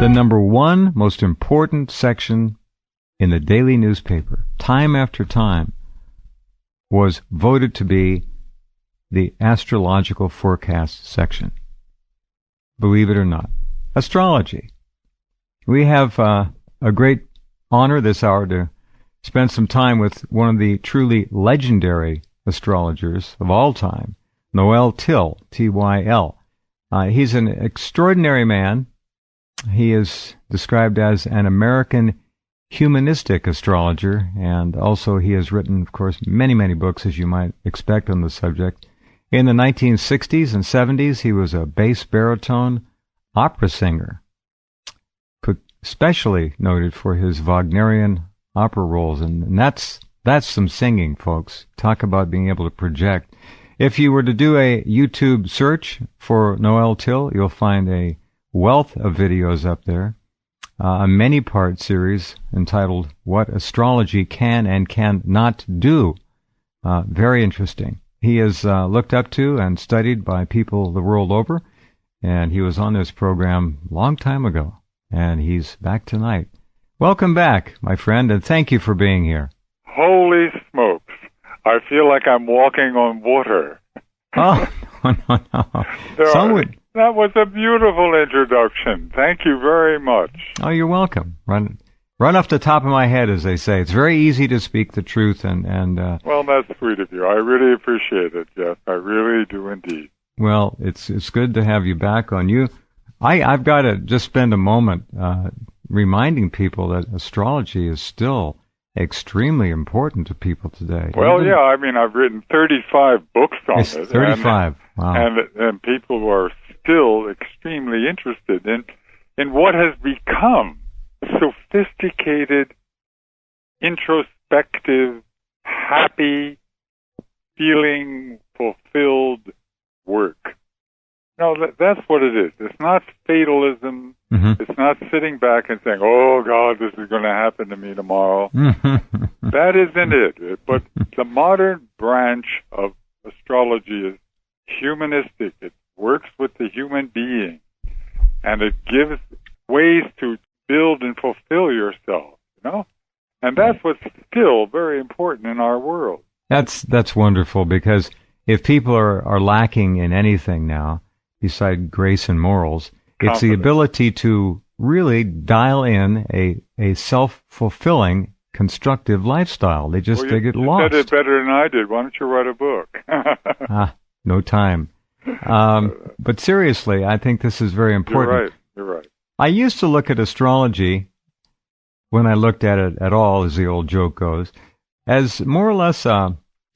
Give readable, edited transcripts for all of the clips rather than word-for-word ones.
The number one most important section in the daily newspaper, time after time, was voted to be the astrological forecast section. Believe it or not. Astrology. We have a great honor this hour to spend some time with one of the truly legendary astrologers of all time, Noel Tyl, T-Y-L. He's an extraordinary man. He is described as an American humanistic astrologer, and also he has written, of course, many, many books, as you might expect, on the subject. In the 1960s and 70s, he was a bass baritone opera singer, especially noted for his Wagnerian opera roles, and that's some singing, folks. Talk about being able to project. If you were to do a YouTube search for Noel Tyl, you'll find a wealth of videos up there, a many-part series entitled What Astrology Can and Cannot Do. Very interesting. He is looked up to and studied by people the world over, and he was on this program a long time ago, and he's back tonight. Welcome back, my friend, and thank you for being here. Holy smokes. I feel like I'm walking on water. Oh, no. That was a beautiful introduction. Thank you very much. Oh, you're welcome. Run off the top of my head, as they say. It's very easy to speak the truth, and well, that's sweet of you. I really appreciate it, Jeff. I really do indeed. Well, it's good to have you back on. I've got to just spend a moment reminding people that astrology is still extremely important to people today. Well, yeah, I mean, I've written 35 books on it. 35, wow. And people are still extremely interested in what has become sophisticated, introspective, happy, feeling fulfilled work. No, that's what it is. It's not fatalism. Mm-hmm. It's not sitting back and saying, oh, God, this is going to happen to me tomorrow. That isn't it. But the modern branch of astrology is humanistic. It works with the human being, and it gives ways to build and fulfill yourself, And that's what's still very important in our world. That's wonderful, because if people are lacking in anything now, beside grace and morals, it's the ability to really dial in a self-fulfilling, constructive lifestyle. They get lost. You said it better than I did. Why don't you write a book? No time. But seriously, I think this is very important. You're right. I used to look at astrology, when I looked at it at all, as the old joke goes, as more or less a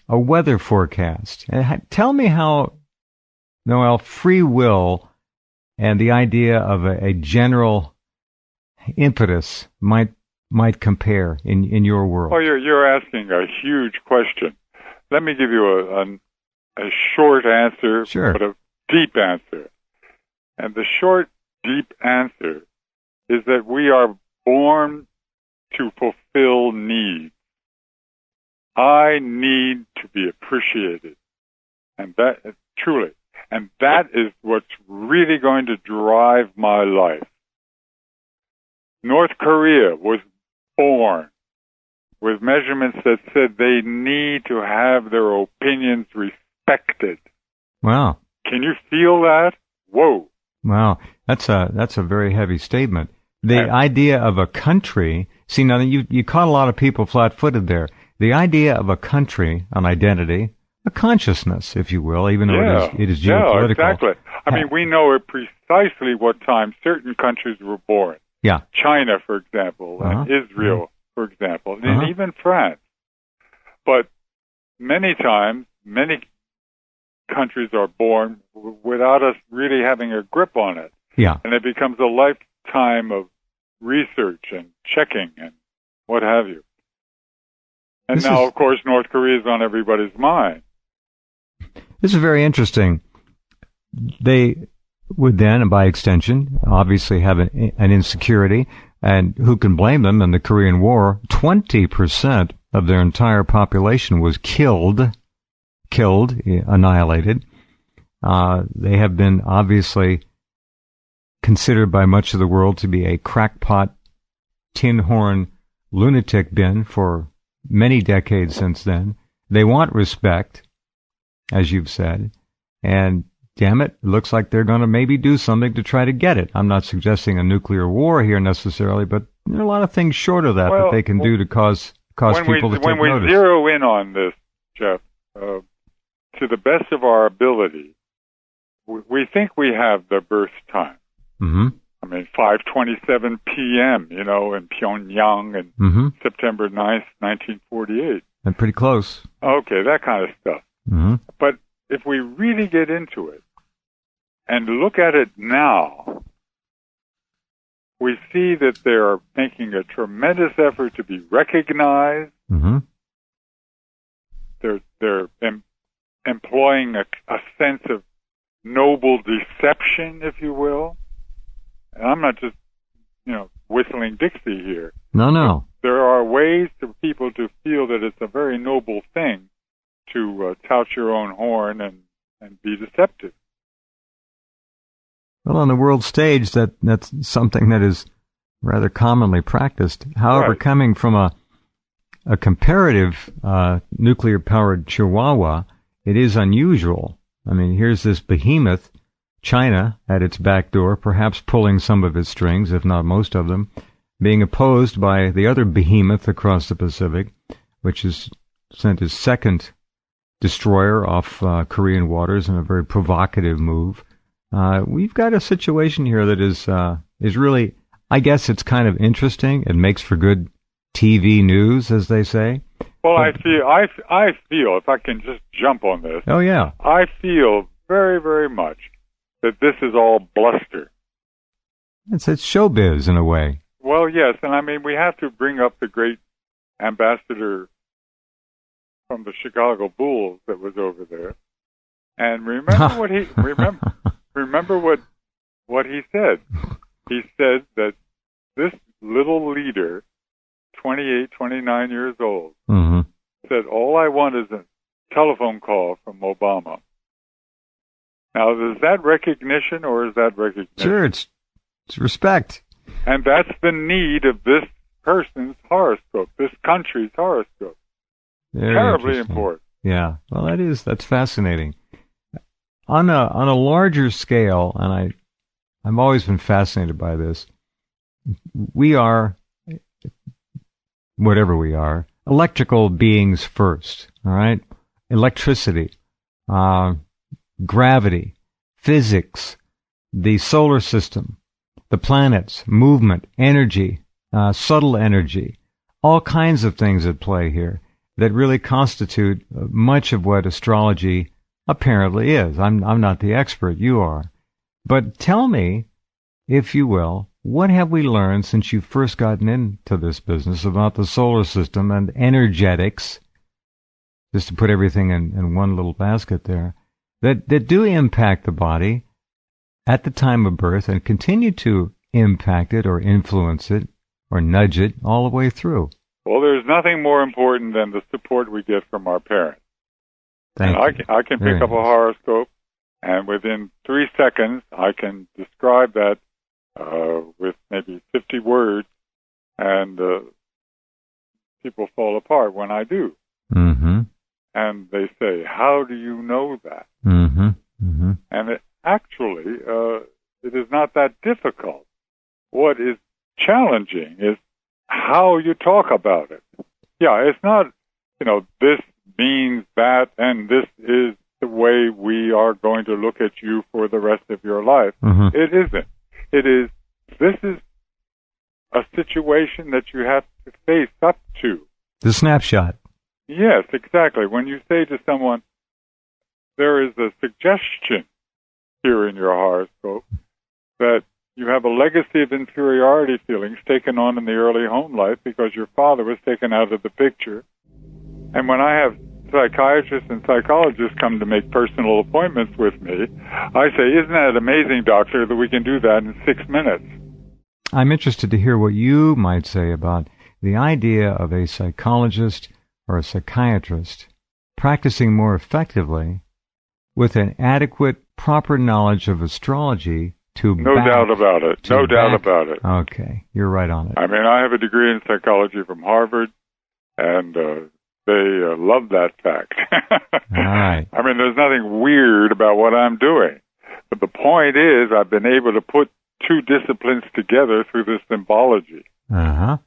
weather forecast. Tell me how, Noel, free will and the idea of a general impetus might compare in your world. Oh, you're asking a huge question. Let me give you a short answer, sure, but a deep answer. And the short, deep answer is that we are born to fulfill needs. I need to be appreciated, and that truly. And that is what's really going to drive my life. North Korea was born with measurements that said they need to have their opinions respected. Wow. Can you feel that? Whoa. Wow. That's a very heavy statement. The idea of a country, see, now you caught a lot of people flat-footed there. The idea of a country, an identity, a consciousness, if you will, even though it is geopolitical. Yeah, exactly. I mean, we know at precisely what time certain countries were born. Yeah. China, for example, and Israel, for example, and even France. But many times, many countries are born without us really having a grip on it. Yeah. And it becomes a lifetime of research and checking and what have you. And now, of course, North Korea is on everybody's mind. This is very interesting. They would then, and by extension, obviously have an insecurity, and who can blame them? In the Korean War, 20% of their entire population was killed, annihilated. They have been obviously considered by much of the world to be a crackpot, tin horn lunatic bin for many decades since then. They want respect, as you've said, and damn it, it looks like they're going to maybe do something to try to get it. I'm not suggesting a nuclear war here necessarily, but there are a lot of things short of that that they can do to cause people to take notice. When we zero in on this, Jeff, to the best of our ability, we think we have the birth time. Mm-hmm. I mean, 5:27 p.m., in Pyongyang and September 9th, 1948. And pretty close. Okay, that kind of stuff. Mm-hmm. But if we really get into it and look at it now, we see that they are making a tremendous effort to be recognized. Mm-hmm. They're employing a sense of noble deception, if you will. And I'm not just, whistling Dixie here. No. There are ways for people to feel that it's a very noble thing to tout your own horn and be deceptive. Well, on the world stage, that's something that is rather commonly practiced. However, coming from a comparative nuclear-powered chihuahua, it is unusual. I mean, here's this behemoth, China, at its back door, perhaps pulling some of its strings, if not most of them, being opposed by the other behemoth across the Pacific, which has sent its second destroyer off Korean waters in a very provocative move. We've got a situation here that is really, I guess it's kind of interesting. It makes for good TV news, as they say. Well, I feel, if I can just jump on this. Oh, yeah. I feel very, very much that this is all bluster. It's showbiz in a way. Well, yes, and I mean, we have to bring up the great ambassador from the Chicago Bulls that was over there. And remember what he said. He said that this little leader, 28, 29 years old, said, all I want is a telephone call from Obama. Now, is that recognition or is that recognition? Sure, it's respect. And that's the need of this person's horoscope, this country's horoscope. Very terribly important. Yeah, well, that's fascinating. On a larger scale, and I've always been fascinated by this. We are, whatever we are, electrical beings first. All right, electricity, gravity, physics, the solar system, the planets, movement, energy, subtle energy, all kinds of things at play here that really constitute much of what astrology apparently is. I'm not the expert, you are. But tell me, if you will, what have we learned since you've first gotten into this business about the solar system and energetics, just to put everything in one little basket there, that do impact the body at the time of birth and continue to impact it or influence it or nudge it all the way through? Well, there's nothing more important than the support we get from our parents. I can pick up a horoscope, and within 3 seconds, I can describe that with maybe 50 words, and people fall apart when I do. Mm-hmm. And they say, how do you know that? Mm-hmm. Mm-hmm. And it is not that difficult. What is challenging is how you talk about it. Yeah, it's not, this means that, and this is the way we are going to look at you for the rest of your life. Mm-hmm. It isn't. This is a situation that you have to face up to. The snapshot. Yes, exactly. When you say to someone, there is a suggestion here in your horoscope that you have a legacy of inferiority feelings taken on in the early home life because your father was taken out of the picture. And when I have psychiatrists and psychologists come to make personal appointments with me, I say, isn't that amazing, doctor, that we can do that in 6 minutes? I'm interested to hear what you might say about the idea of a psychologist or a psychiatrist practicing more effectively with an adequate, proper knowledge of astrology No doubt about it. No doubt about it. Okay, you're right on it. I mean, I have a degree in psychology from Harvard, and they love that fact. All right. I mean, there's nothing weird about what I'm doing. But the point is, I've been able to put two disciplines together through this symbology. Uh-huh.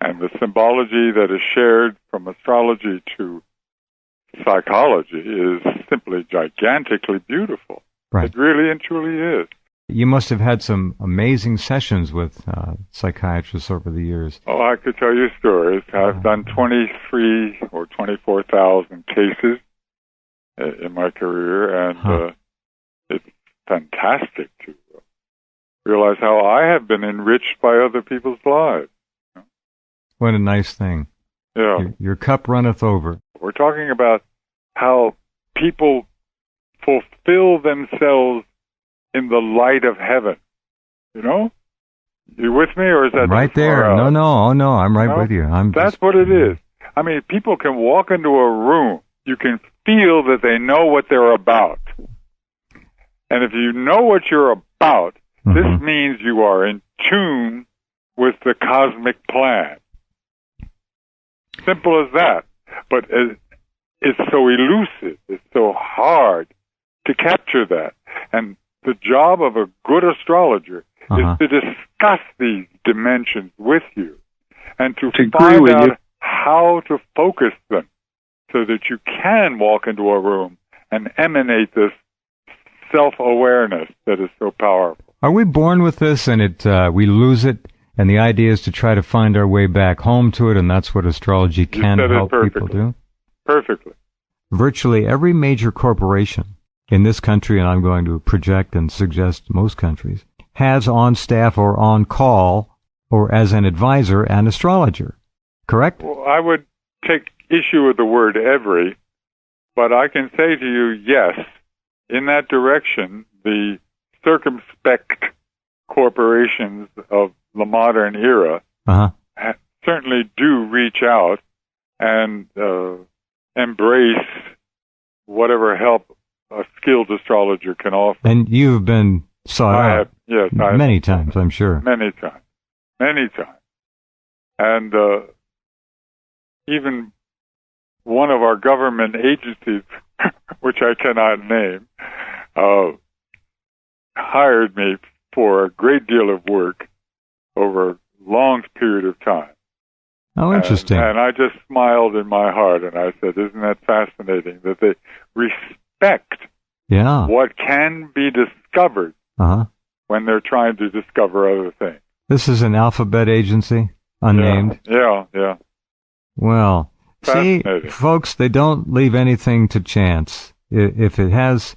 And the symbology that is shared from astrology to psychology is simply gigantically beautiful. Right. It really and truly is. You must have had some amazing sessions with psychiatrists over the years. Oh, I could tell you stories. I've done 23 or 24,000 cases in my career, and it's fantastic to realize how I have been enriched by other people's lives. What a nice thing. Yeah. Your cup runneth over. We're talking about how people fulfill themselves in the light of heaven. You know? You with me, or is that right there? No, I'm right with you. That's what it is. I mean, people can walk into a room. You can feel that they know what they're about. And if you know what you're about, this means you are in tune with the cosmic plan. Simple as that. But it's so elusive. It's so hard to capture that. And the job of a good astrologer is to discuss these dimensions with you and to find out how to focus them so that you can walk into a room and emanate this self-awareness that is so powerful. Are we born with this and we lose it, and the idea is to try to find our way back home to it, and that's what astrology can help people do? Perfectly. Virtually every major corporation in this country, and I'm going to project and suggest most countries, has on staff or on call or as an advisor an astrologer. Correct? Well, I would take issue with the word every, but I can say to you, yes, in that direction, the circumspect corporations of the modern era certainly do reach out and embrace whatever help a skilled astrologer can offer. And you've been sought out many times, I'm sure. Many times. And even one of our government agencies, which I cannot name, hired me for a great deal of work over a long period of time. Oh, interesting. And I just smiled in my heart, and I said, isn't that fascinating that they respect what can be discovered when they're trying to discover other things. This is an alphabet agency, unnamed? Yeah. Well, see, folks, they don't leave anything to chance. If it has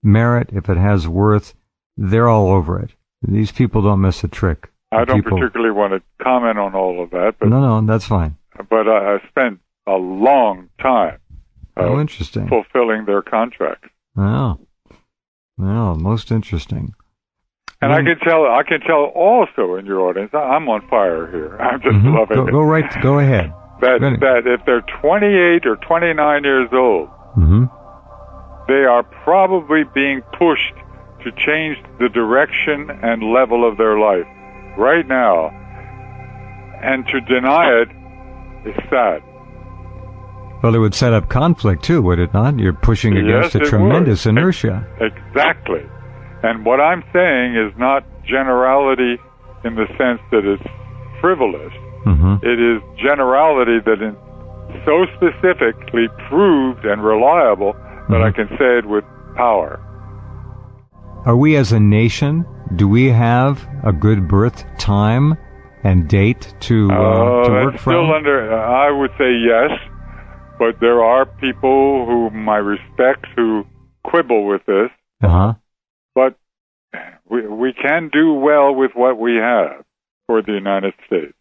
merit, if it has worth, they're all over it. These people don't miss a trick. I don't particularly want to comment on all of that. But, no, that's fine. But I spent a long time interesting. Fulfilling their contracts. Oh, well, most interesting. And I can tell also in your audience, I'm on fire here. I'm just loving it. Go ahead. That if they're 28 or 29 years old, they are probably being pushed to change the direction and level of their life right now. And to deny it is sad. Well, it would set up conflict, too, would it not? You're pushing against a tremendous inertia. Exactly. And what I'm saying is not generality in the sense that it's frivolous. It is generality that is so specifically proved and reliable that I can say it with power. Are we as a nation, do we have a good birth time and date to work from? I would say yes, but there are people whom I respect who quibble with this. But we can do well with what we have for the United States.